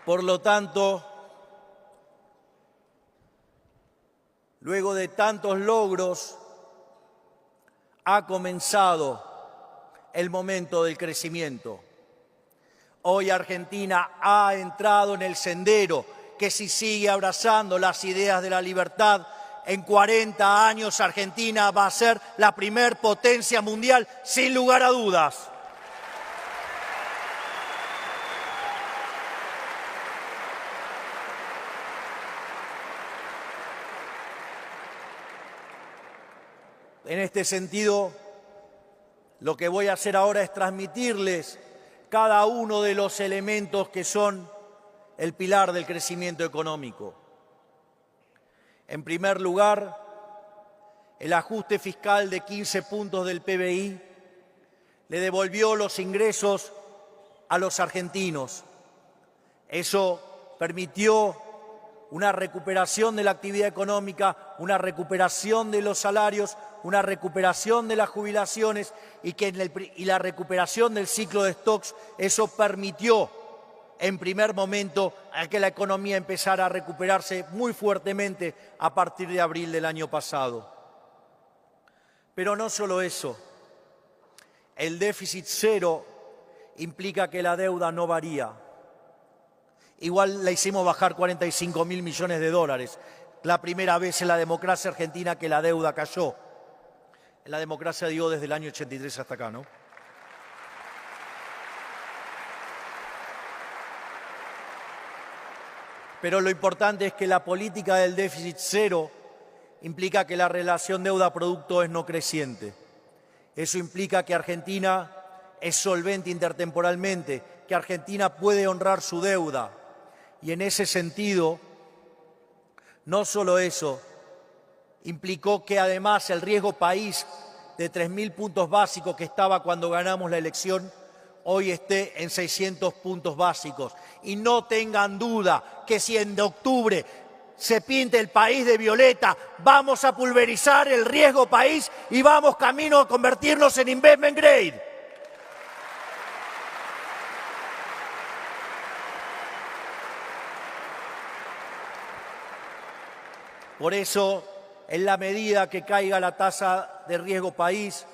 Por lo tanto, luego de tantos logros, ha comenzado el momento del crecimiento. Hoy Argentina ha entrado en el sendero que, si sigue abrazando las ideas de la libertad, en 40 años Argentina va a ser la primer potencia mundial, sin lugar a dudas. En este sentido, lo que voy a hacer ahora es transmitirles cada uno de los elementos que son el pilar del crecimiento económico. En primer lugar, el ajuste fiscal de 15 puntos del PBI le devolvió los ingresos a los argentinos. Eso permitió una recuperación de la actividad económica, una recuperación de los salarios, una recuperación de las jubilaciones y la recuperación del ciclo de stocks. Eso permitió en primer momento a que la economía empezara a recuperarse muy fuertemente a partir de abril del año pasado. Pero no solo eso, el déficit cero implica que la deuda no varía. Igual la hicimos bajar 45.000 millones de dólares, la primera vez en la democracia argentina que la deuda cayó. En la democracia, digo, desde el año 83 hasta acá, ¿no? Pero lo importante es que la política del déficit cero implica que la relación deuda-producto es no creciente. Eso implica que Argentina es solvente intertemporalmente, que Argentina puede honrar su deuda. Y en ese sentido, no solo eso, implicó que además el riesgo país de 3.000 puntos básicos que estaba cuando ganamos la elección, hoy esté en 600 puntos básicos. Y no tengan duda que si en octubre se pinte el país de violeta, vamos a pulverizar el riesgo país y vamos camino a convertirnos en investment grade. Por eso, en la medida que caiga la tasa de riesgo país,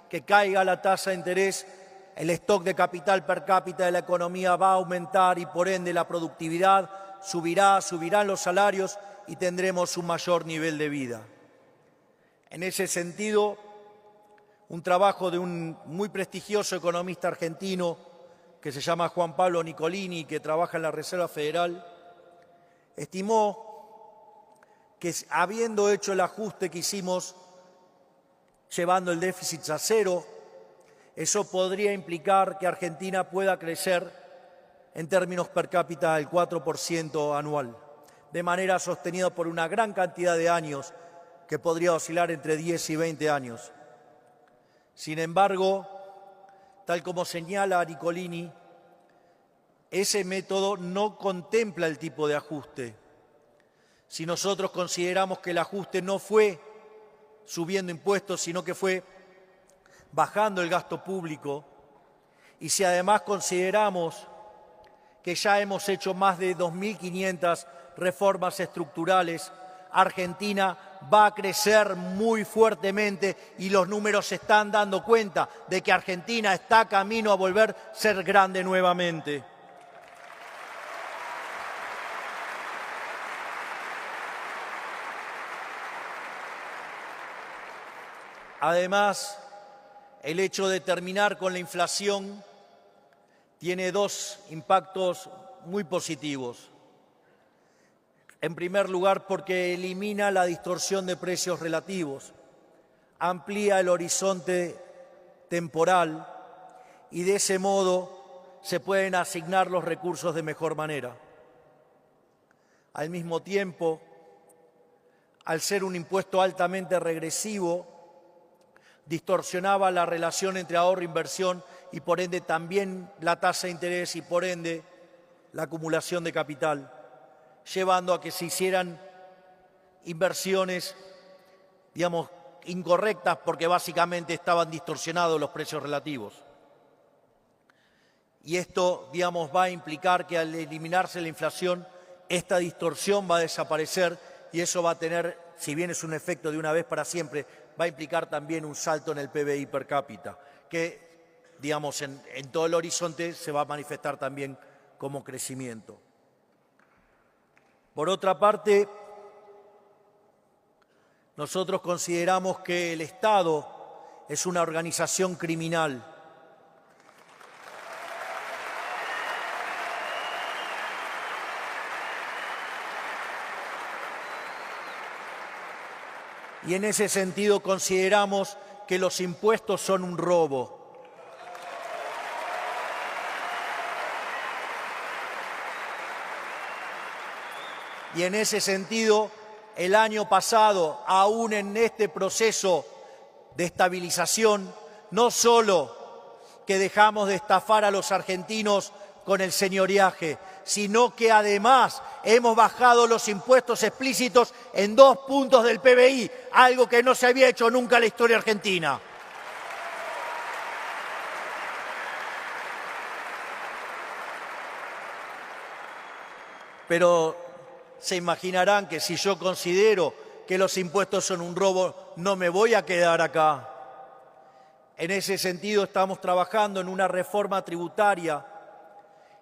que caiga la tasa de interés, el stock de capital per cápita de la economía va a aumentar y por ende la productividad subirán los salarios y tendremos un mayor nivel de vida. En ese sentido, un trabajo de un muy prestigioso economista argentino que se llama Juan Pablo Nicolini, que trabaja en la Reserva Federal, estimó que habiendo hecho el ajuste que hicimos llevando el déficit a cero. Eso podría implicar que Argentina pueda crecer en términos per cápita el 4% anual, de manera sostenida por una gran cantidad de años, que podría oscilar entre 10 y 20 años. Sin embargo, tal como señala Nicolini, ese método no contempla el tipo de ajuste. Si nosotros consideramos que el ajuste no fue subiendo impuestos, sino que fue bajando el gasto público, y si además consideramos que ya hemos hecho más de 2.500 reformas estructurales, Argentina va a crecer muy fuertemente y los números se están dando cuenta de que Argentina está camino a volver a ser grande nuevamente. Además, el hecho de terminar con la inflación tiene dos impactos muy positivos. En primer lugar, porque elimina la distorsión de precios relativos, amplía el horizonte temporal y de ese modo se pueden asignar los recursos de mejor manera. Al mismo tiempo, al ser un impuesto altamente regresivo, distorsionaba la relación entre ahorro e inversión y por ende también la tasa de interés y por ende la acumulación de capital, llevando a que se hicieran inversiones, incorrectas porque básicamente estaban distorsionados los precios relativos. Y esto, va a implicar que al eliminarse la inflación, esta distorsión va a desaparecer y eso va a tener, si bien es un efecto de una vez para siempre, va a implicar también un salto en el PBI per cápita, que, en todo el horizonte se va a manifestar también como crecimiento. Por otra parte, nosotros consideramos que el Estado es una organización criminal. Y en ese sentido consideramos que los impuestos son un robo. Y en ese sentido, el año pasado, aún en este proceso de estabilización, no solo que dejamos de estafar a los argentinos con el señoriaje, sino que además hemos bajado los impuestos explícitos en 2 puntos del PBI, algo que no se había hecho nunca en la historia argentina. Pero se imaginarán que si yo considero que los impuestos son un robo, no me voy a quedar acá. En ese sentido, estamos trabajando en una reforma tributaria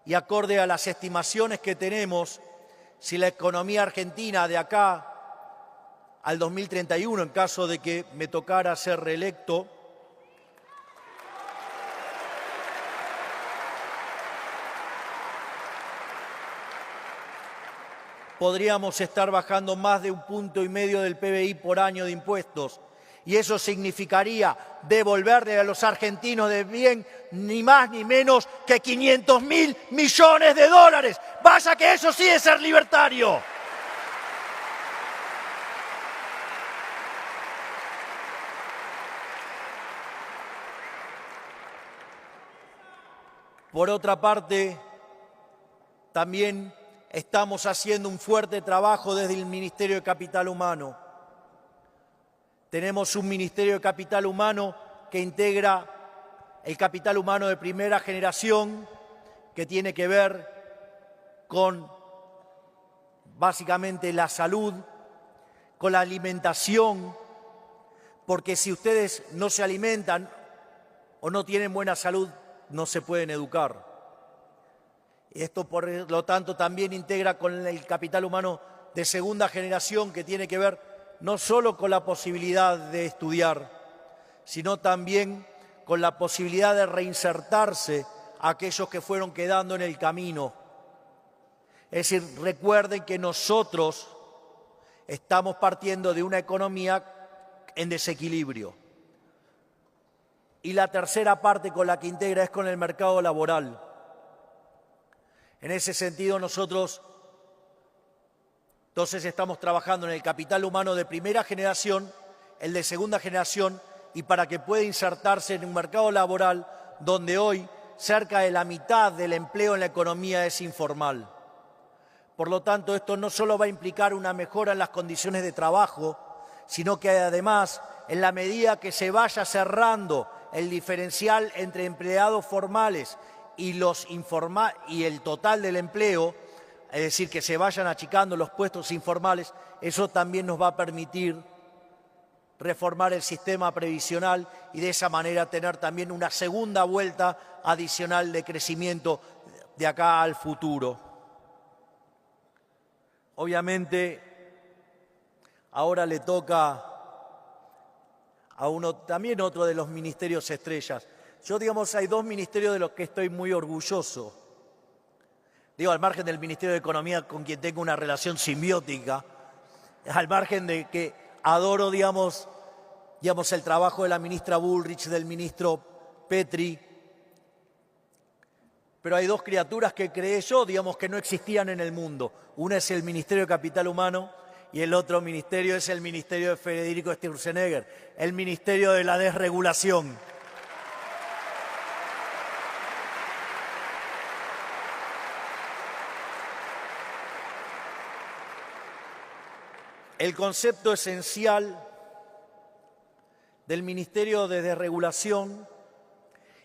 y acorde a las estimaciones que tenemos, si la economía argentina de acá al 2031, en caso de que me tocara ser reelecto, podríamos estar bajando más de 1,5 puntos del PBI por año de impuestos. Y eso significaría devolverle a los argentinos de bien ni más ni menos que 500.000 millones de dólares. ¡Vaya que eso sí es ser libertario! Por otra parte, también estamos haciendo un fuerte trabajo desde el Ministerio de Capital Humano. Tenemos un Ministerio de Capital Humano que integra el capital humano de primera generación, que tiene que ver con básicamente la salud, con la alimentación, porque si ustedes no se alimentan o no tienen buena salud, no se pueden educar. Esto, por lo tanto, también integra con el capital humano de segunda generación, que tiene que ver no solo con la posibilidad de estudiar, sino también con la posibilidad de reinsertarse a aquellos que fueron quedando en el camino. Es decir, recuerden que nosotros estamos partiendo de una economía en desequilibrio. y la tercera parte con la que integra es con el mercado laboral. En ese sentido, nosotros entonces estamos trabajando en el capital humano de primera generación, el de segunda generación, y para que pueda insertarse en un mercado laboral donde hoy cerca de la mitad del empleo en la economía es informal. Por lo tanto, esto no solo va a implicar una mejora en las condiciones de trabajo, sino que además, en la medida que se vaya cerrando el diferencial entre empleados formales y el total del empleo, es decir, que se vayan achicando los puestos informales, eso también nos va a permitir reformar el sistema previsional y de esa manera tener también una segunda vuelta adicional de crecimiento de acá al futuro. Obviamente, ahora le toca a también otro de los ministerios estrellas. Yo, hay dos ministerios de los que estoy muy orgulloso. Al margen del Ministerio de Economía, con quien tengo una relación simbiótica, al margen de que adoro, el trabajo de la ministra Bullrich, del ministro Petri, pero hay dos criaturas que creé yo, que no existían en el mundo. Una es el Ministerio de Capital Humano y el otro ministerio es el Ministerio de Federico Sturzenegger, el Ministerio de la Desregulación. El concepto esencial del Ministerio de Desregulación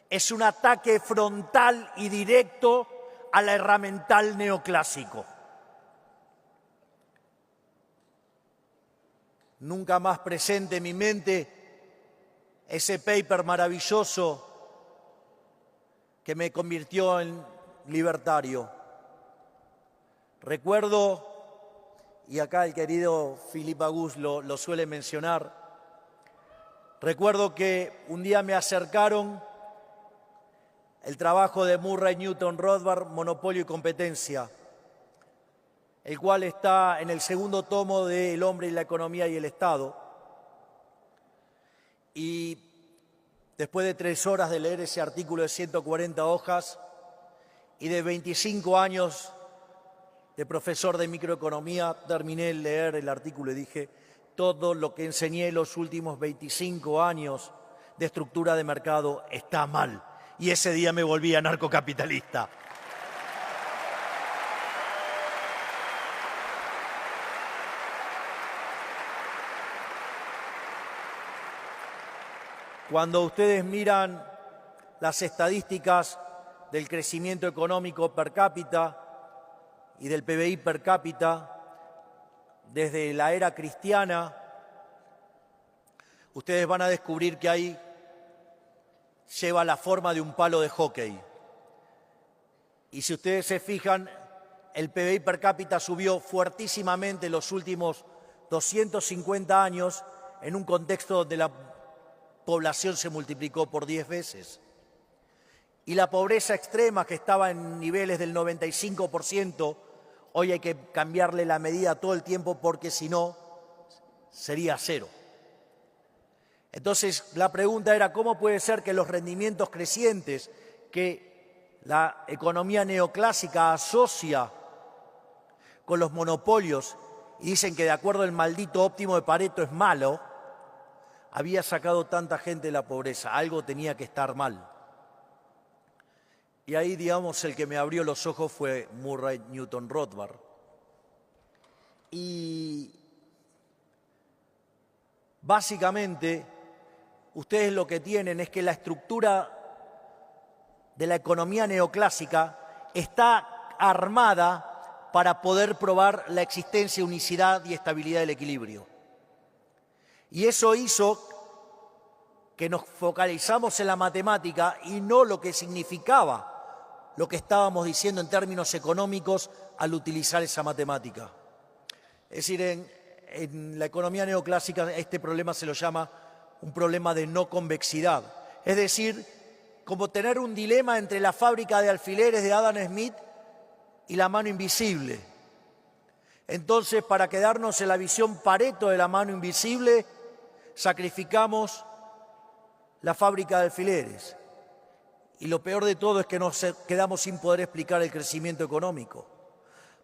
es un ataque frontal y directo a la herramental neoclásico. Nunca más presente en mi mente ese paper maravilloso que me convirtió en libertario. Recuerdo, y acá el querido Philippe Auguste lo suele mencionar, recuerdo que un día me acercaron el trabajo de Murray Newton Rothbard, Monopolio y Competencia, el cual está en el segundo tomo de El hombre y la economía y el Estado. Y después de 3 horas de leer ese artículo de 140 hojas y de 25 años de profesor de microeconomía, terminé de leer el artículo y dije, todo lo que enseñé los últimos 25 años de estructura de mercado está mal. Y ese día me volví anarcocapitalista. Cuando ustedes miran las estadísticas del crecimiento económico per cápita y del PBI per cápita desde la era cristiana, ustedes van a descubrir que ahí lleva la forma de un palo de hockey. Y si ustedes se fijan, el PBI per cápita subió fuertísimamente los últimos 250 años en un contexto donde la población se multiplicó por 10 veces. Y la pobreza extrema, que estaba en niveles del 95%, hoy hay que cambiarle la medida todo el tiempo porque si no, sería 0. Entonces, la pregunta era, ¿cómo puede ser que los rendimientos crecientes que la economía neoclásica asocia con los monopolios y dicen que de acuerdo al maldito óptimo de Pareto es malo, había sacado tanta gente de la pobreza? Algo tenía que estar mal. Y ahí, el que me abrió los ojos fue Murray Newton Rothbard. Y básicamente, ustedes lo que tienen es que la estructura de la economía neoclásica está armada para poder probar la existencia, unicidad y estabilidad del equilibrio. Y eso hizo que nos focalizamos en la matemática y no lo que significaba lo que estábamos diciendo en términos económicos al utilizar esa matemática. Es decir, en la economía neoclásica este problema se lo llama un problema de no convexidad. Es decir, como tener un dilema entre la fábrica de alfileres de Adam Smith y la mano invisible. Entonces, para quedarnos en la visión Pareto de la mano invisible, sacrificamos la fábrica de alfileres. Y lo peor de todo es que nos quedamos sin poder explicar el crecimiento económico.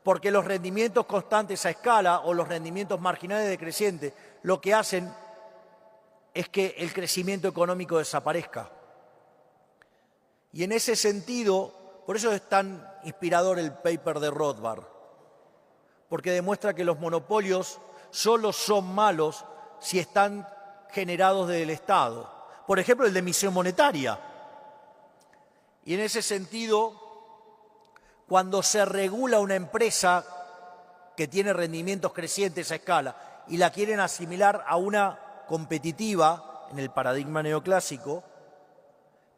Porque los rendimientos constantes a escala o los rendimientos marginales decrecientes lo que hacen es que el crecimiento económico desaparezca. Y en ese sentido, por eso es tan inspirador el paper de Rothbard, porque demuestra que los monopolios solo son malos si están generados desde el Estado. Por ejemplo, el de emisión monetaria. Y en ese sentido, cuando se regula una empresa que tiene rendimientos crecientes a escala y la quieren asimilar a una competitiva, en el paradigma neoclásico,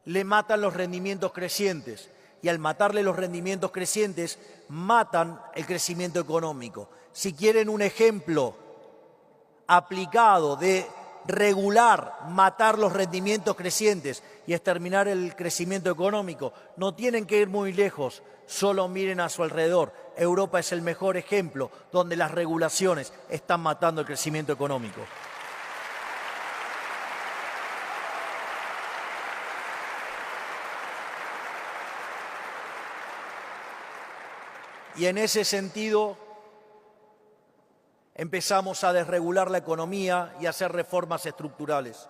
le matan los rendimientos crecientes. Y al matarle los rendimientos crecientes, matan el crecimiento económico. Si quieren un ejemplo aplicado de regular, matar los rendimientos crecientes y exterminar el crecimiento económico, no tienen que ir muy lejos, solo miren a su alrededor. Europa es el mejor ejemplo donde las regulaciones están matando el crecimiento económico. Y en ese sentido empezamos a desregular la economía y a hacer reformas estructurales.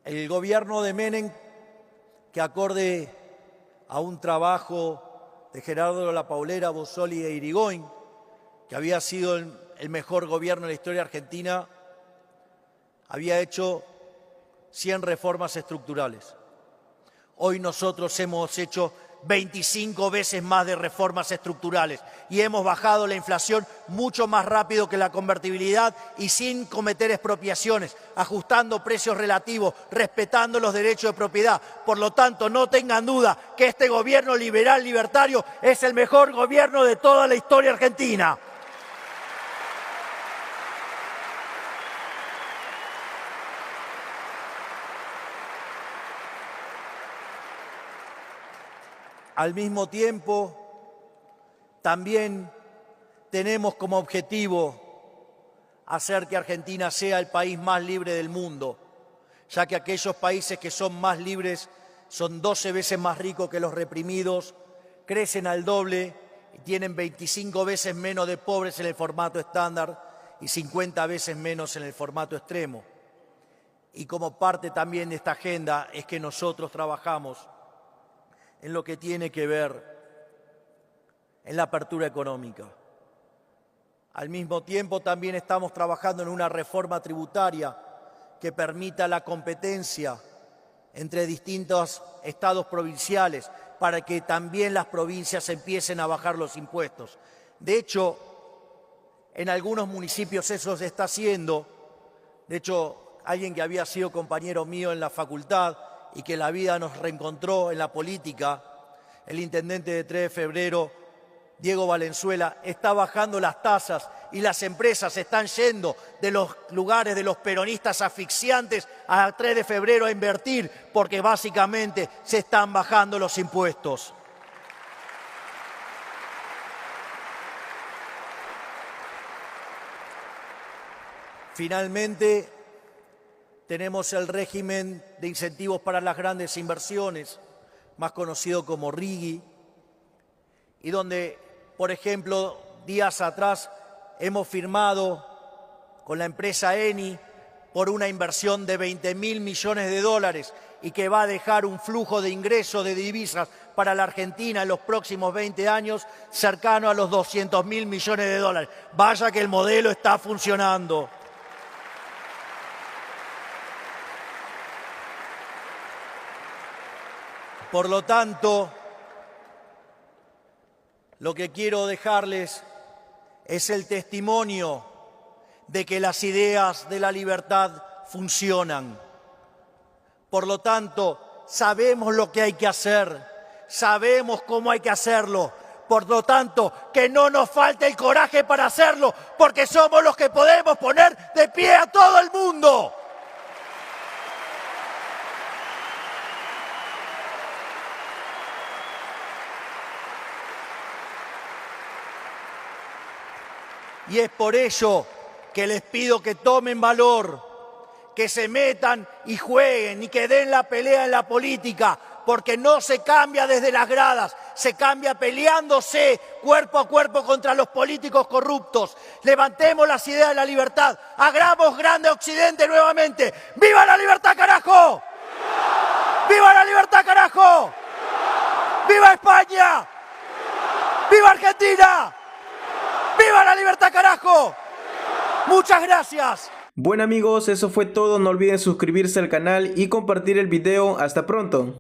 El gobierno de Menem, que acorde a un trabajo de Gerardo La Paulera, Bossoli e Irigoyen, que había sido el mejor gobierno de la historia argentina, había hecho 100 reformas estructurales. Hoy nosotros hemos hecho 25 veces más de reformas estructurales y hemos bajado la inflación mucho más rápido que la convertibilidad y sin cometer expropiaciones, ajustando precios relativos, respetando los derechos de propiedad. Por lo tanto, no tengan duda que este gobierno liberal libertario es el mejor gobierno de toda la historia argentina. Al mismo tiempo, también tenemos como objetivo hacer que Argentina sea el país más libre del mundo, ya que aquellos países que son más libres son 12 veces más ricos que los reprimidos, crecen al doble y tienen 25 veces menos de pobres en el formato estándar y 50 veces menos en el formato extremo. Y como parte también de esta agenda es que nosotros trabajamos en lo que tiene que ver en la apertura económica. Al mismo tiempo también estamos trabajando en una reforma tributaria que permita la competencia entre distintos estados provinciales para que también las provincias empiecen a bajar los impuestos. De hecho, en algunos municipios eso se está haciendo. De hecho, alguien que había sido compañero mío en la facultad y que la vida nos reencontró en la política, el intendente de 3 de febrero, Diego Valenzuela, está bajando las tasas y las empresas están yendo de los lugares de los peronistas asfixiantes a 3 de febrero a invertir porque básicamente se están bajando los impuestos. Finalmente, tenemos el régimen de incentivos para las grandes inversiones, más conocido como RIGI, y donde, por ejemplo, días atrás hemos firmado con la empresa Eni por una inversión de 20.000 millones de dólares y que va a dejar un flujo de ingresos de divisas para la Argentina en los próximos 20 años cercano a los 200.000 millones de dólares. Vaya que el modelo está funcionando. Por lo tanto, lo que quiero dejarles es el testimonio de que las ideas de la libertad funcionan. Por lo tanto, sabemos lo que hay que hacer, sabemos cómo hay que hacerlo. Por lo tanto, que no nos falte el coraje para hacerlo, porque somos los que podemos poner de pie a todo el mundo. Y es por ello que les pido que tomen valor, que se metan y jueguen y que den la pelea en la política, porque no se cambia desde las gradas, se cambia peleándose cuerpo a cuerpo contra los políticos corruptos. Levantemos las ideas de la libertad, hagamos grande Occidente nuevamente. ¡Viva la libertad, carajo! ¡Viva la libertad, carajo! ¡Viva España! ¡Viva Argentina! ¡Viva la libertad, carajo! ¡Muchas gracias! Bueno amigos, eso fue todo, no olviden suscribirse al canal y compartir el video. Hasta pronto.